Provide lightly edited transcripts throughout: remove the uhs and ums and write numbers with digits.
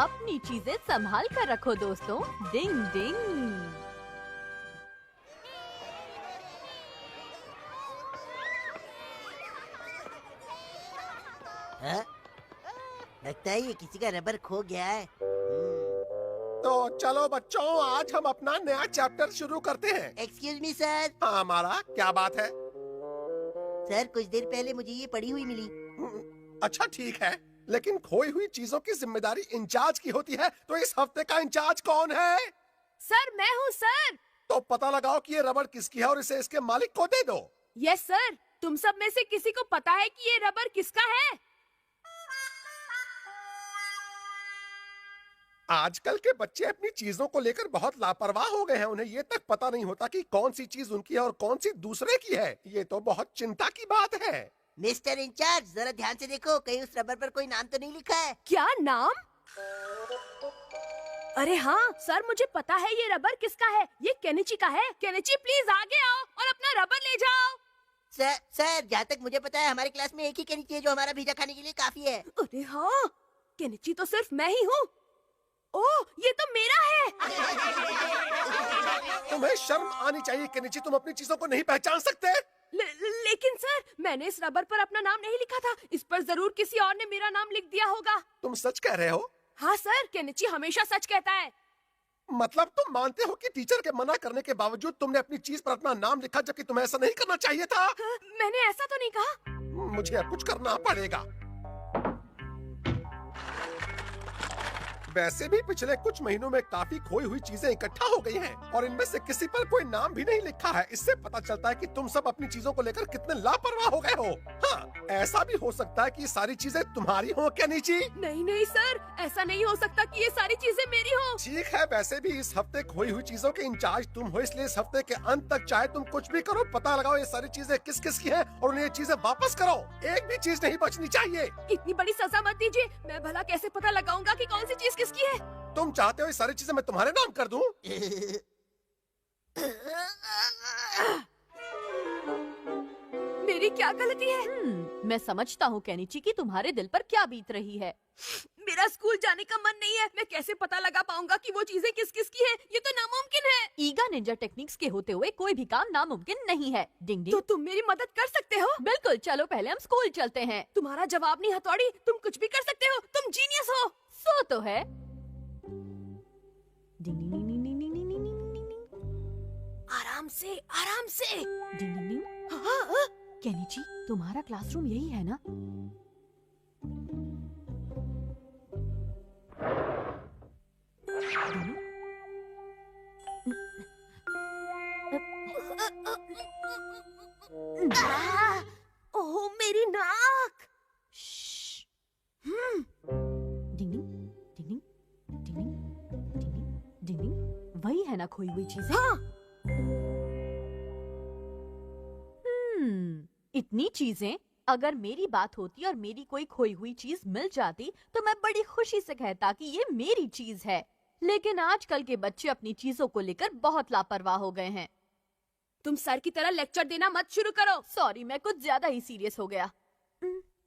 अपनी चीजें संभाल कर रखो दोस्तों। डिंग डिंग। हाँ? लगता है ये किसी का रबर खो गया है। तो चलो बच्चों, आज हम अपना नया चैप्टर शुरू करते हैं। Excuse me sir. हाँ हमारा क्या बात है? सर कुछ देर पहले मुझे ये पड़ी हुई मिली। अच्छा ठीक है, लेकिन खोई हुई चीजों की जिम्मेदारी इंचार्ज की होती है, तो इस हफ्ते का इंचार्ज कौन है? सर मैं हूँ सर। तो पता लगाओ कि ये रबड़ किसकी है और इसे इसके मालिक को दे दो। Yes sir. तुम सब में से किसी को पता है कि ये रबर किसका है? आजकल के बच्चे अपनी चीजों को लेकर बहुत लापरवाह हो गए हैं। उन्हें ये तक पता नहीं होता कि कौन सी चीज उनकी है और कौन सी दूसरे की है। ये तो बहुत चिंता की बात है। मिस्टर इंचार्ज जरा ध्यान से देखो, कहीं उस रबर पर कोई नाम तो नहीं लिखा है। क्या नाम? अरे हाँ सर, मुझे पता है ये रबर किसका है। ये केनिची का है। केनिची प्लीज आगे आओ और अपना रबर ले जाओ। सर जहाँ तक मुझे पता है हमारी क्लास में एक ही केनिची है जो हमारा पिज्जा खाने के लिए काफी है। अरे हाँ, केनिची तो सिर्फ मैं ही हूँ। ओह, ये तो मेरा है। तुम्हें शर्म आनी चाहिए केनिची, तुम अपनी चीजों को नहीं पहचान सकते? लेकिन सर, मैंने इस रबर पर अपना नाम नहीं लिखा था। इस पर जरूर किसी और ने मेरा नाम लिख दिया होगा। तुम सच कह रहे हो? हाँ सर, केनिची हमेशा सच कहता है। मतलब तुम मानते हो कि टीचर के मना करने के बावजूद तुमने अपनी चीज पर अपना नाम लिखा, जबकि तुम्हें ऐसा नहीं करना चाहिए था? हाँ, मैंने ऐसा तो नहीं कहा। मुझे अब कुछ करना पड़ेगा। वैसे भी पिछले कुछ महीनों में काफी खोई हुई चीजें इकट्ठा हो गई हैं और इनमें से किसी पर कोई नाम भी नहीं लिखा है। इससे पता चलता है कि तुम सब अपनी चीजों को लेकर कितने लापरवाह हो गए हो। हाँ, ऐसा भी हो सकता है कि ये सारी चीजें तुम्हारी हो केनिची। नहीं नहीं सर, ऐसा नहीं हो सकता कि ये सारी चीजें मेरी हो। ठीक है, वैसे भी इस हफ्ते खोई हुई चीजों के इंचार्ज तुम हो, इसलिए इस हफ्ते के अंत तक चाहे तुम कुछ भी करो, पता लगाओ ये सारी चीजें किस किस की हैं और उन्हें ये चीजें वापस करो। एक भी चीज नहीं बचनी चाहिए। इतनी बड़ी सजा मत दीजिए। मैं भला कैसे पता लगाऊंगा कि कौन सी चीज किसकी है? तुम चाहते हो ये सारी चीजें मैं तुम्हारे नाम कर दूं? मेरी क्या गलती है? मैं समझता हूँ केनिची कि तुम्हारे दिल पर क्या बीत रही है। मेरा स्कूल जाने का मन नहीं है। मैं कैसे पता लगा पाऊंगा कि वो चीजें किस किस की हैं? ये तो नामुमकिन है। ईगा निंजा टेक्निक्स के होते हुए कोई भी काम नामुमकिन नहीं है। डिंग डिंग। तो तुम मेरी मदद कर सकते हो? बिल्कुल, चलो पहले हम स्कूल चलते हैं। तुम्हारा जवाब नहीं हथौड़ी, तुम कुछ भी कर सकते हो। तुम जीनियस हो। सो तो है। डिंग डिंग डिंग डिंग डिंग डिंग डिंग डिंग डिंग डिंग। आराम से, आराम से। डिंग डिंग डिंग। हाँ, हाँ। केनिची, तुम्हारा क्लासरूम यही है ना? ओह मेरी नाक। डिंग डिंग डिंग डिंग डिंग डिंग डिंग डिंग डिंग। वही है ना खोई हुई चीजें? हाँ। इतनी चीजें। अगर मेरी बात होती और मेरी कोई खोई हुई चीज मिल जाती तो मैं बड़ी खुशी से कहता कि ये मेरी चीज है। लेकिन आजकल के बच्चे अपनी चीजों को लेकर बहुत लापरवाह हो गए हैं। तुम सर की तरह लेक्चर देना मत शुरू करो। सॉरी, मैं कुछ ज्यादा ही सीरियस हो गया।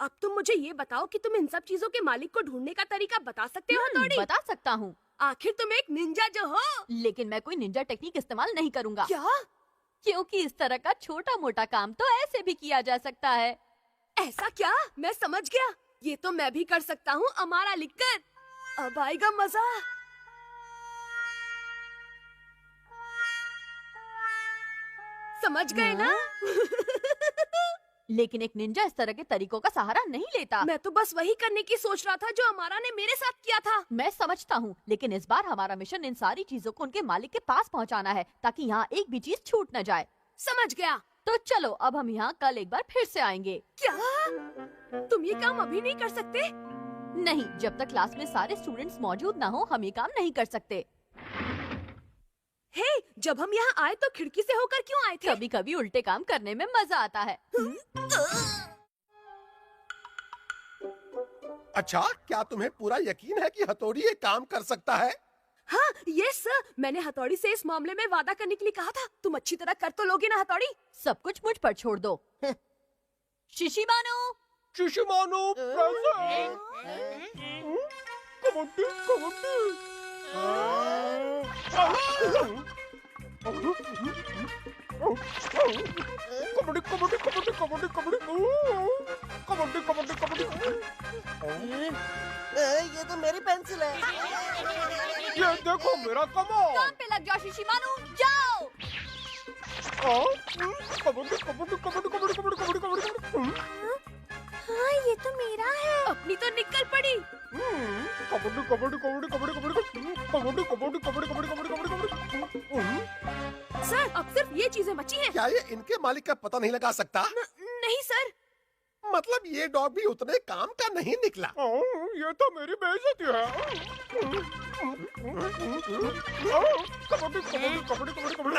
अब तुम मुझे ये बताओ कि तुम इन सब चीजों के मालिक को ढूंढने का तरीका बता सकते हो हथौड़ी? बता सकता हूँ। आखिर तुम एक निंजा जो हो। लेकिन मैं कोई निंजा टेक्निक इस्तेमाल नहीं करूँगा। क्या? क्योंकि इस तरह का छोटा मोटा काम तो ऐसे भी किया जा सकता है। ऐसा क्या? मैं समझ गया। ये तो मैं भी कर सकता हूँ अमारा लिखकर। अब आएगा मजा। समझ गए ना? लेकिन एक निंजा इस तरह के तरीकों का सहारा नहीं लेता। मैं तो बस वही करने की सोच रहा था जो अमारा ने मेरे साथ किया था। मैं समझता हूँ, लेकिन इस बार हमारा मिशन इन सारी चीजों को उनके मालिक के पास पहुँचाना है ताकि यहाँ एक भी चीज छूट न जाए। समझ गया। तो चलो, अब हम यहाँ कल एक बार फिर से आएंगे। क्या? तुम ये काम अभी नहीं कर सकते? नहीं, जब तक क्लास में सारे स्टूडेंट्स मौजूद ना हो हम ये काम नहीं कर सकते। हे, जब हम यहाँ आए तो खिड़की से होकर क्यों आए थे? कभी कभी उल्टे काम करने में मजा आता है। अच्छा, क्या तुम्हें पूरा यकीन है कि हथौड़ी ये काम कर सकता है? हाँ, यस सर। मैंने हथौड़ी से इस मामले में वादा करने के लिए कहा था। तुम अच्छी तरह कर तो लोगे ना हथौड़ी? सब कुछ मुझ पर छोड़ दो। शिशिमानो, शिशिमानो, कबड्डी कबड्डी कबड्डी कबड्डी कबड्डी कबड्डी कबड्डी कबड्डी कबड्डी कबड्डी। ये तो मेरी पेंसिल है। ये देखो मेरा कमाल। काम पे लग जाओ शिशिमारू, जाओ। कबड्डी कबड्डी कबड्डी कबड्डी कबड्डी कबड्डी कबड्डी। हाँ ये तो मेरा है। अपनी तो निकल पड़ी। कबड्डी कबड्डी कबड्डी कबड्डी कबड्डी कबड्डी कबड्डी कबड्डी कबड्डी कबड्डी कबड्डी कबड्डी। सर अब सिर्फ ये चीजें बची हैं। क्या ये इनके मालिक का पता नहीं लगा सकता? नहीं सर। मतलब ये डॉग भी उतने काम का नहीं निकला। ये तो मेरी बेइज्जती है। कबड्डी कबड्डी कबड्डी कबड्डी कबड्डी।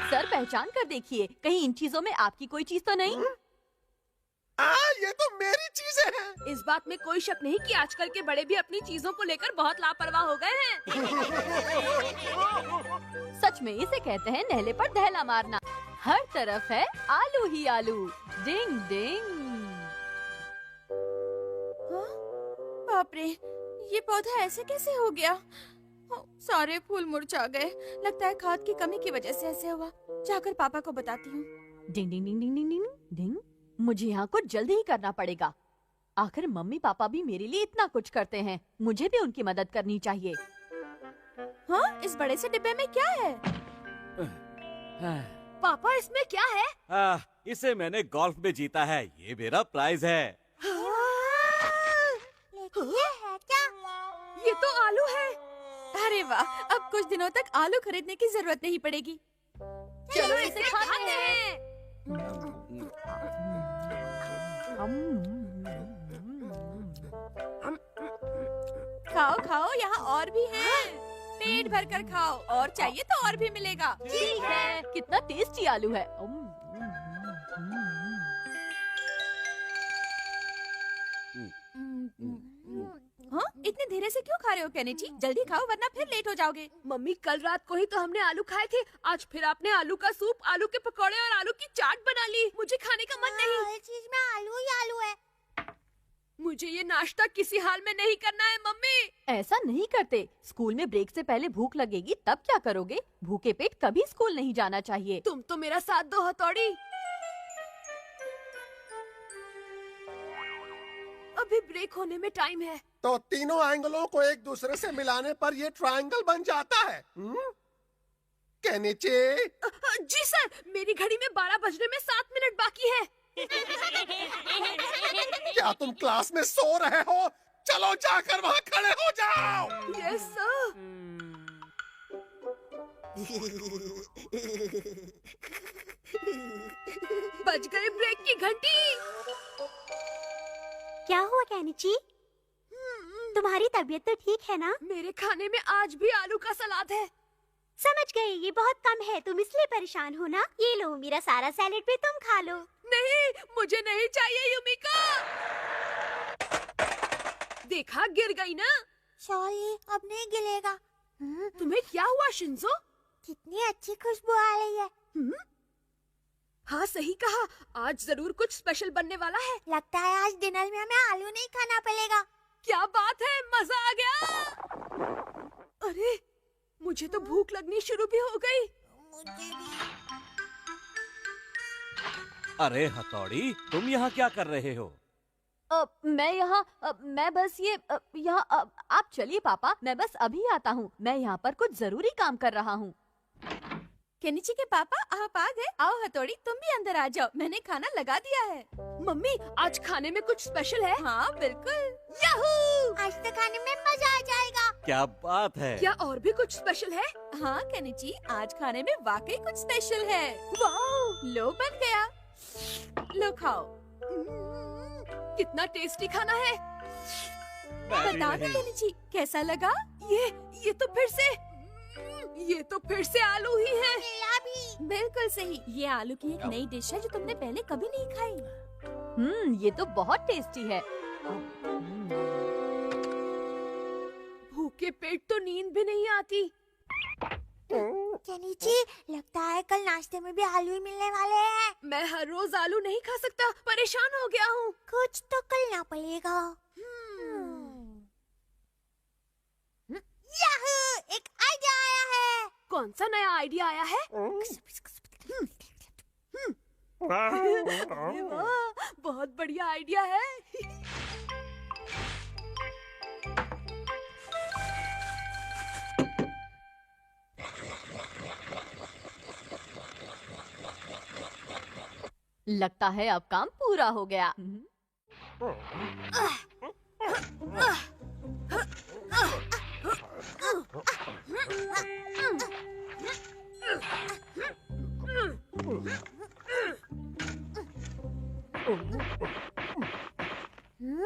सर पहचान कर देखिए, कहीं इन चीजों में आपकी कोई चीज तो नहीं? ये तो मेरी चीजें हैं। इस बात में कोई शक नहीं कि आजकल के बड़े भी अपनी चीजों को लेकर बहुत लापरवाह हो गए हैं। सच में इसे कहते हैं नहले पर दहला मारना। हर तरफ है आलू ही आलू। डिंग डिंग। बाप रे, ये पौधा ऐसे कैसे हो गया? सारे फूल मुरझा गए। लगता है खाद की कमी की वजह से ऐसे हुआ। जाकर पापा को बताती हूँ। डिंग डिंग डिंग डिंग डिंग डिंग डिंग। मुझे यहाँ कुछ जल्दी ही करना पड़ेगा। आखिर मम्मी पापा भी मेरे लिए इतना कुछ करते हैं, मुझे भी उनकी मदद करनी चाहिए। हाँ, इस बड़े से डिब्बे में क्या है? पापा इसमें क्या है? इसे मैंने गोल्फ में जीता है, ये मेरा प्राइज है। ये है क्या? ये तो आलू है। अरे वाह, अब कुछ दिनों तक आलू खरीदने की जरूरत नहीं पड़ेगी। चलो इसे खाते हैं। खाओ खाओ, यहाँ और भी हैं। पेट भर कर खाओ, और चाहिए तो और भी मिलेगा। ठीक है। कितना टेस्टी आलू है। हाँ, इतने धीरे से क्यों खा रहे हो केनिची? जल्दी खाओ वरना फिर लेट हो जाओगे। मम्मी कल रात को ही तो हमने आलू खाए थे। आज फिर आपने आलू का सूप, आलू के पकौड़े और आलू की चाट बना ली। मुझे खाने का मन नहीं। हर चीज में आलू ही आलू है। मुझे ये नाश्ता किसी हाल में नहीं करना है मम्मी। ऐसा नहीं करते। स्कूल में ब्रेक से पहले भूख लगेगी तब क्या करोगे? भूखे पेट कभी स्कूल नहीं जाना चाहिए। तुम तो मेरा साथ दो हथौड़ी। अभी ब्रेक होने में टाइम है। तो तीनों एंगलों को एक दूसरे से मिलाने पर ये ट्रायंगल बन जाता है। केनिची? जी सर, मेरी घड़ी में 12 बजने में 7 मिनट बाकी है। क्या तुम क्लास में सो रहे हो? चलो जाकर वहाँ खड़े हो जाओ। Yes sir. बज गए ब्रेक की घंटी। क्या हुआ केनिची? तुम्हारी तबीयत तो ठीक है ना? मेरे खाने में आज भी आलू का सलाद है। समझ गई, ये बहुत कम है, तुम इसलिए परेशान हो ना। ये लो, मेरा सारा सैलेड भी तुम खा लो। नहीं, मुझे नहीं चाहिए युमिका। देखा, गिर गई ना। सॉरी, अब नहीं गिरेगा। तुम्हें क्या हुआ शिंजो? कितनी अच्छी खुशबू आ रही है। हाँ सही कहा, आज जरूर कुछ स्पेशल बनने वाला है। लगता है आज डिनर में हमें आलू नहीं खाना पड़ेगा। क्या बात है, मजा आ गया। अरे, मुझे तो भूख लगनी शुरू भी हो गई। मुझे भी। अरे हथौड़ी, तुम यहाँ क्या कर रहे हो? मैं बस यहाँ आप चलिए पापा, मैं बस अभी आता हूँ। मैं यहाँ पर कुछ जरूरी काम कर रहा हूँ। केनिची के पापा आप आ गए। आओ हथौड़ी, तुम भी अंदर आ जाओ, मैंने खाना लगा दिया है। मम्मी, आज खाने में कुछ स्पेशल है? हाँ बिल्कुल। याहू! आज तो खाने में मजा आ जाएगा। क्या बात है? क्या और भी कुछ स्पेशल है? हाँ केनिची, आज खाने में वाकई कुछ स्पेशल है। वाह! लो बन गया, लो खाओ। कितना टेस्टी खाना है। मैं भी बताओ ना नहीं। केनिची, कैसा लगा? ये तो फिर से आलू ही है। मेरा भी। बिल्कुल सही, ये आलू की एक नई डिश है जो तुमने पहले कभी नहीं खाई। ये तो बहुत टेस्टी है। भूखे पेट तो नींद भी नहीं आती। केनिची, लगता है कल नाश्ते में भी आलू ही मिलने वाले हैं। मैं हर रोज आलू नहीं खा सकता, परेशान हो गया हूँ। कुछ तो करना पड़ेगा। याहू! एक आइडिया आया है। कौन सा नया आइडिया आया है? अरे वाह, बहुत बढ़िया आइडिया है। लगता है अब काम पूरा हो गया।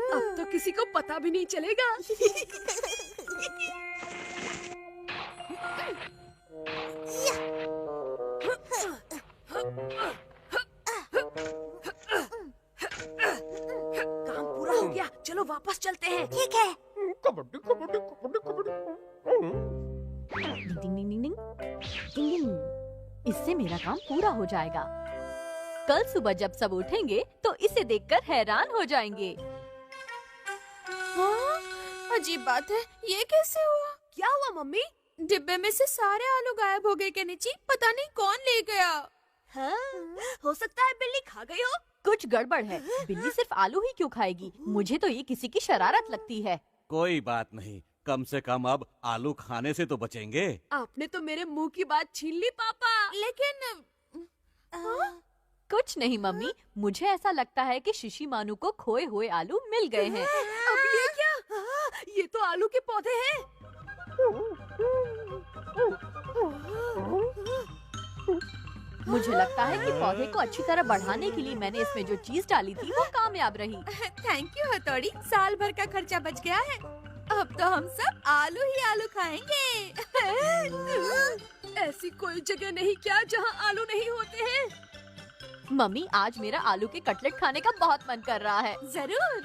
अब तो किसी को पता भी नहीं चलेगा। काम पूरा हो गया, चलो वापस चलते हैं। ठीक है। कबड्डी कबड्डी कबड्डी कबड्डी। डिंग डिंग डिंग डिंग डिंग डिंग। इससे मेरा काम पूरा हो जाएगा। कल सुबह जब सब उठेंगे तो इसे देखकर हैरान हो जाएंगे। हाँ, अजीब बात है, ये कैसे हुआ? क्या हुआ मम्मी? डिब्बे में से सारे आलू गायब हो गए केनिची, पता नहीं कौन ले गया। हाँ, हो सकता है बिल्ली खा गई हो। कुछ गड़बड़ है। बिल्ली सिर्फ आलू ही क्यों खाएगी? मुझे तो ये किसी की शरारत लगती है। कोई बात नहीं, कम से कम अब आलू खाने से तो बचेंगे। आपने तो मेरे मुंह की बात छीन ली पापा। लेकिन कुछ नहीं मम्मी, मुझे ऐसा लगता है कि शिशी मानू को खोए हुए आलू मिल गए हैं। अब ये क्या? ये तो आलू के पौधे हैं। मुझे लगता है कि पौधे को अच्छी तरह बढ़ाने के लिए मैंने इसमें जो चीज डाली थी वो कामयाब रही। थैंक यू हथौड़ी, साल भर का खर्चा बच गया है। अब तो हम सब आलू ही आलू खाएंगे। ऐसी कोई जगह नहीं क्या जहाँ आलू नहीं होते हैं? मम्मी, आज मेरा आलू के कटलेट खाने का बहुत मन कर रहा है। जरूर।